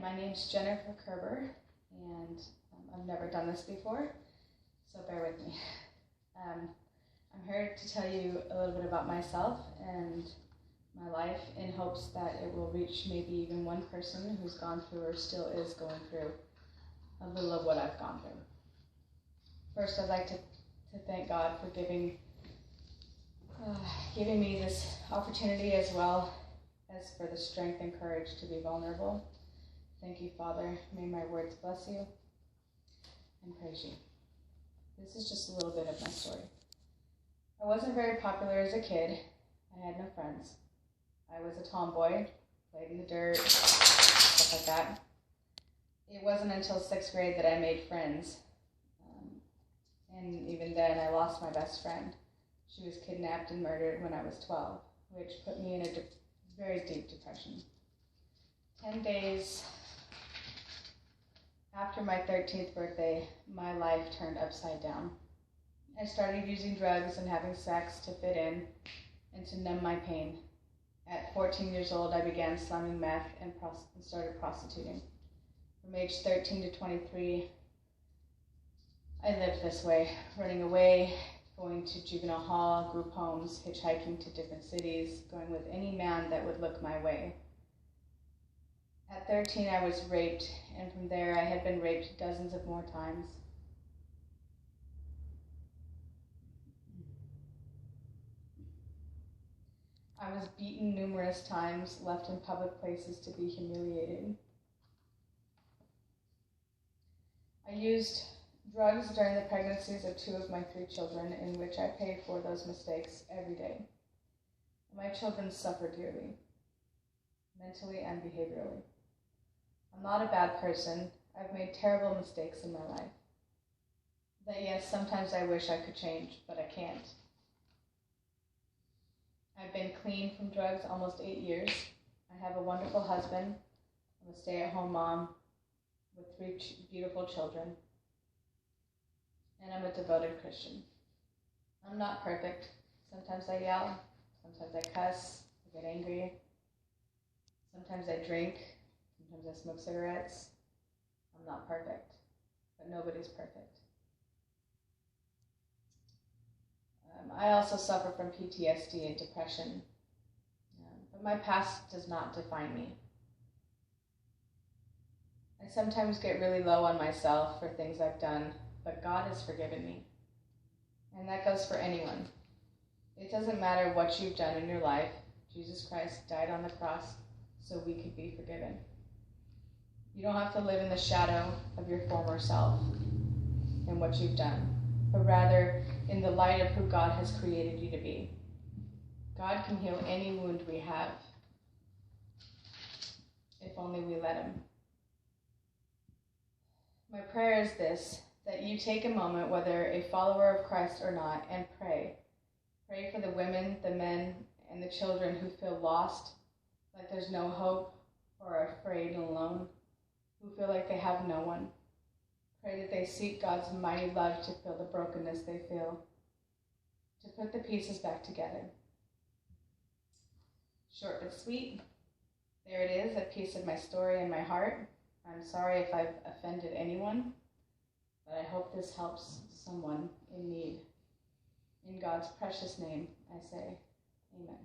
My name's Jennifer Kerber, and I've never done this before, so bear with me. I'm here to tell you a little bit about myself and my life in hopes that it will reach maybe even one person who's gone through or still is going through a little of what I've gone through. First, I'd like to thank God for giving me this opportunity, as well as for the strength and courage to be vulnerable. Thank you, Father. May my words bless you and praise you. This is just a little bit of my story. I wasn't very popular as a kid. I had no friends. I was a tomboy, played in the dirt, stuff like that. It wasn't until 6th grade that I made friends. And even then, I lost my best friend. She was kidnapped and murdered when I was 12, which put me in a very deep depression. 10 days after my 13th birthday, my life turned upside down. I started using drugs and having sex to fit in and to numb my pain. At 14 years old, I began slumming meth and started prostituting. From age 13 to 23, I lived this way, running away, going to juvenile hall, group homes, hitchhiking to different cities, going with any man that would look my way. At 13, I was raped, and from there, I had been raped dozens of more times. I was beaten numerous times, left in public places to be humiliated. I used drugs during the pregnancies of 2 of my 3 children, in which I paid for those mistakes every day. My children suffered dearly, mentally and behaviorally. I'm not a bad person. I've made terrible mistakes in my life. That yes, sometimes I wish I could change, but I can't. I've been clean from drugs almost 8 years. I have a wonderful husband. I'm a stay-at-home mom with 3 beautiful children. And I'm a devoted Christian. I'm not perfect. Sometimes I yell. Sometimes I cuss. I get angry. Sometimes I drink. Sometimes I smoke cigarettes. I'm not perfect, but nobody's perfect. I also suffer from PTSD and depression, but my past does not define me. I sometimes get really low on myself for things I've done, but God has forgiven me, and that goes for anyone. It doesn't matter what you've done in your life. Jesus Christ died on the cross so we could be forgiven. You don't have to live in the shadow of your former self and what you've done, but rather in the light of who God has created you to be. God can heal any wound we have, if only we let him. My prayer is this, that you take a moment, whether a follower of Christ or not, and pray. Pray for the women, the men, and the children who feel lost, like there's no hope, or are afraid and alone, who feel like they have no one. Pray that they seek God's mighty love to fill the brokenness they feel, to put the pieces back together. Short but sweet. There it is, a piece of my story and my heart. I'm sorry if I've offended anyone, but I hope this helps someone in need. In God's precious name, I say, amen.